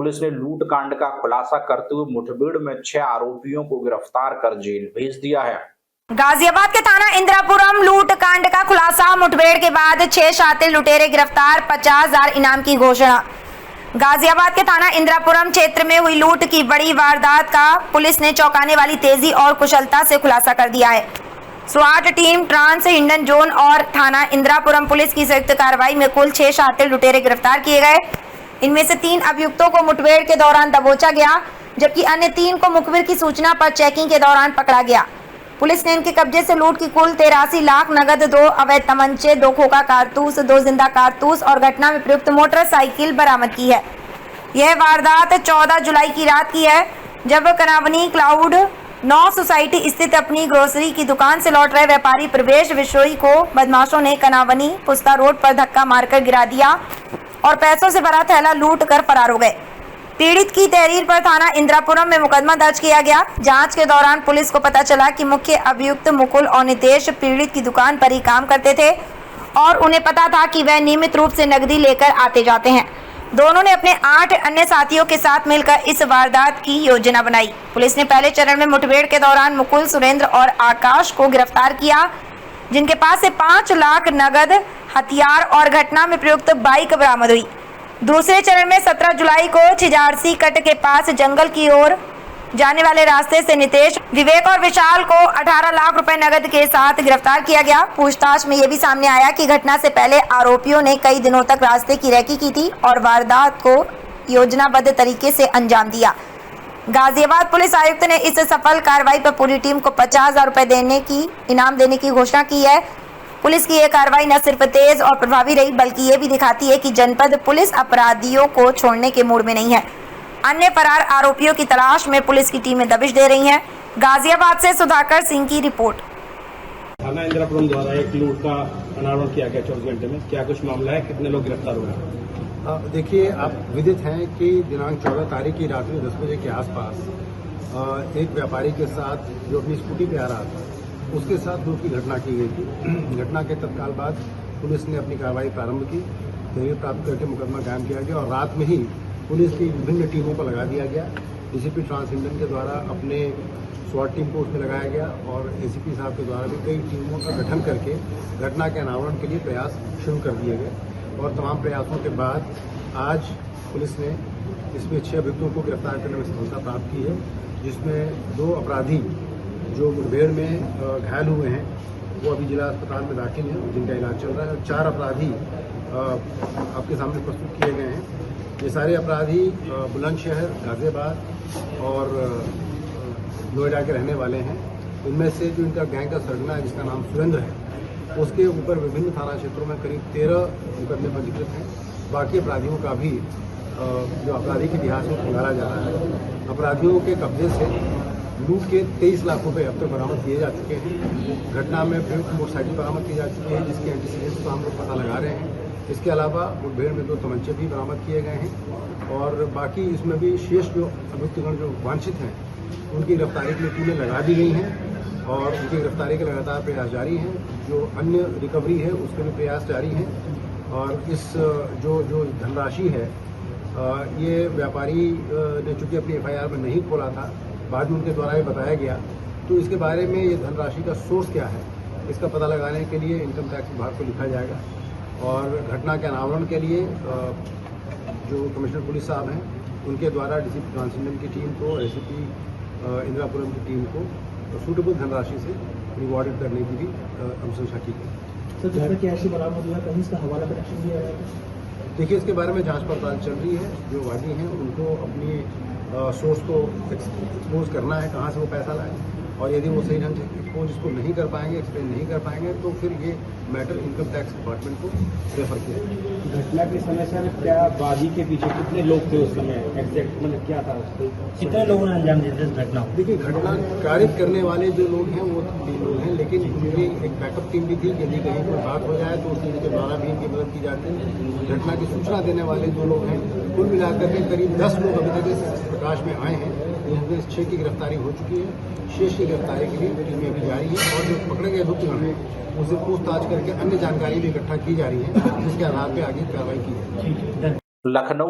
Police ने लूट कांड का खुलासा करते हुए मुठभेड़ में 6 आरोपियों को गिरफ्तार कर जेल भेज दिया है। गाजियाबाद के थाना इंदिरापुरम लूट कांड का खुलासा, मुठभेड़ के बाद 6 शातिर लुटेरे गिरफ्तार, 50,000 इनाम की घोषणा। गाजियाबाद के थाना इंदिरापुरम क्षेत्र में हुई लूट की बड़ी वारदात का पुलिस ने चौंकाने वाली तेजी और कुशलता से खुलासा कर दिया है। स्वाट टीम, ट्रांस हिंडन जोन और थाना इंदिरापुरम पुलिस की संयुक्त कार्रवाई में कुल 6 शातिर लुटेरे गिरफ्तार किए गए। इनमें से 3 अभियुक्तों को मुठभेड़ के दौरान दबोचा गया, जबकि अन्य 3 को मुखबिर की सूचना पर चेकिंग के दौरान पकड़ा गया। पुलिस ने इनके कब्जे से लूट की कुल 83 लाख नगद, 2 अवैध तमंचे, 2 खोखा कारतूस, 2 जिंदा कारतूस और घटना में प्रयुक्त मोटरसाइकिल बरामद की है। यह वारदात 14 जुलाई की रात की है, जब कनावनी क्लाउड 9 सोसाइटी स्थित अपनी ग्रोसरी की दुकान से लौट रहे व्यापारी प्रवेश विश्नोई को बदमाशों ने कनावनी पुस्ता रोड पर धक्का मारकर गिरा दिया और पैसों से भरा थैला लूट कर फरार हो गए। पीड़ित की तहरीर पर थाना इंदिरापुरम में मुकदमा दर्ज किया गया। जांच के दौरान पुलिस को पता चला कि मुख्य अभियुक्त मुकुल और नितेश पीड़ित की दुकान पर ही काम करते थे और उन्हें पता था कि वह नियमित रूप से नकदी लेकर आते जाते हैं। दोनों ने अपने 8 अन्य साथियों के साथ मिलकर इस वारदात की योजना बनाई। पुलिस ने पहले चरण में मुठभेड़ के दौरान मुकुल, सुरेंद्र और आकाश को गिरफ्तार किया, जिनके पास से 5 लाख नगद, हथियार और घटना में प्रयुक्त बाइक बरामद हुई। दूसरे चरण में 17 जुलाई को छिजारसी कट के पास जंगल की ओर जाने वाले रास्ते से नितेश, विवेक और विशाल को 18 लाख रुपए नगद के साथ गिरफ्तार किया गया। पूछताछ में यह भी सामने आया कि घटना से पहले आरोपियों ने कई दिनों तक रास्ते की रेकी की थी और वारदात को योजनाबद्ध तरीके से अंजाम दिया। गाजियाबाद पुलिस आयुक्त ने इस सफल कार्रवाई पर पूरी टीम को 50,000 रुपए इनाम देने की घोषणा की है। पुलिस की यह कार्रवाई न सिर्फ तेज और प्रभावी रही, बल्कि ये भी दिखाती है कि जनपद पुलिस अपराधियों को छोड़ने के मूड में नहीं है। अन्य फरार आरोपियों की तलाश में पुलिस की टीमें दबिश दे रही हैं। गाजियाबाद से सुधाकर सिंह की रिपोर्ट। थाना इंदिरापुरम द्वारा एक लूट का अनावरण किया गया 24 घंटे में, क्या कुछ मामला है, कितने लोग गिरफ्तार हुए? देखिए, आप विदित हैं कि दिनांक 14 तारीख की रात में 10 बजे के आसपास एक व्यापारी के साथ जो अपनी स्कूटी पे आ रहा था, उसके साथ लूट की घटना की गई थी। घटना के तत्काल बाद पुलिस ने अपनी कार्रवाई प्रारंभ की, तहरीर प्राप्त करके मुकदमा कायम किया गया और रात में ही पुलिस की विभिन्न टीमों को लगा दिया गया। डीसीपी ट्रांस हिंडन के द्वारा अपने स्वाट टीम को उसमें लगाया गया और एसीपी साहब के द्वारा भी कई टीमों का गठन करके घटना के अनावरण के लिए प्रयास शुरू कर दिए गए और तमाम प्रयासों के बाद आज पुलिस ने इसमें 6 अभियुक्तों को गिरफ्तार करने में सफलता प्राप्त की है, जिसमें 2 अपराधी जो मुठभेड़ में घायल हुए हैं वो अभी जिला अस्पताल में दाखिल हैं, जिनका इलाज चल रहा है। 4 अपराधी आपके सामने प्रस्तुत किए गए हैं। ये सारे अपराधी बुलंदशहर, गाजियाबाद और नोएडा के रहने वाले हैं। इनमें से जो इनका गैंग का सरगना है, जिसका नाम सुरेंद्र है, उसके ऊपर विभिन्न थाना क्षेत्रों में करीब 13 मुकदमे पंजीकृत हैं। बाकी अपराधियों का भी जो आपराधिक इतिहास में खंगाला जा रहा है। अपराधियों के कब्जे से लूट के 23 लाख रुपए अब तक बरामद किए जा चुके हैं। घटना में प्रयुक्त मोटरसाइकिल बरामद की जा चुकी है, जिसके एंटीसीडेंट्स को हम लोग पता लगा रहे हैं। इसके अलावा मुठभेड़ में 2 तमंचे भी बरामद किए गए हैं और बाकी इसमें भी शेष जो अभियुक्तगण जो वांछित हैं, उनकी गिरफ्तारी के लिए टीमें लगा दी गई हैं और उनकी गिरफ्तारी के लगातार प्रयास जारी हैं। जो अन्य रिकवरी है उसके भी प्रयास जारी हैं और इस जो धनराशि है, ये व्यापारी ने चूंकि अपनी FIR में नहीं खोला था, बाद में उनके द्वारा ये बताया गया, तो इसके बारे में ये धनराशि का सोर्स क्या है, इसका पता लगाने के लिए इनकम टैक्स विभाग को लिखा जाएगा और घटना के अनावरण के लिए जो कमिश्नर पुलिस साहब हैं, उनके द्वारा डीसीपी ट्रांस हिंडन की टीम को और एसीपी इंदिरापुरम की टीम को सूटेबल धनराशि से रिवॉर्डेड करने की भी अनुशंसा की गई। सर, जिसमें कैश बरामद हुआ, कहीं इसका हवाला कनेक्शन भी आया? देखिए, इसके बारे में जांच पड़ताल चल रही है। जो वादी हैं उनको अपनी सोर्स को एक्सपोज करना है, कहाँ से वो पैसा लाए, और यदि वो सही ढंग से एक्सपोज इसको नहीं कर पाएंगे, एक्सप्लेन नहीं कर पाएंगे, तो फिर ये मैटर इनकम टैक्स डिपार्टमेंट को रेफर किया जाएगा। घटना के समय सर क्या वादी के पीछे कितने लोग थे उस समय, एग्जैक्ट मतलब क्या था, कितने लोगों ने अंजाम दिया इस घटना को? देखिए, घटना कारित करने वाले जो लोग हैं वो 3 लोग हैं, लेकिन उनकी एक बैकअप टीम भी थी। यदि कहीं कोई बात हो जाए तो उसके द्वारा भी इनकी मदद की जाती है। घटना की सूचना देने वाले 2 लोग हैं। कुल मिलाकर के करीब 10 लोग अभी तक इस प्रकाश में आए हैं। इनमें 6 की गिरफ्तारी हो चुकी है। शेष की गिरफ्तारी के लिए टीमें अभी जारी है और जो पकड़े गए अभियुक्त हैं उनसे पूछताछ करके अन्य जानकारी भी इकट्ठा की जा रही है, जिसके आधार पर आगे कार्रवाई की जाएगी। लखनऊ में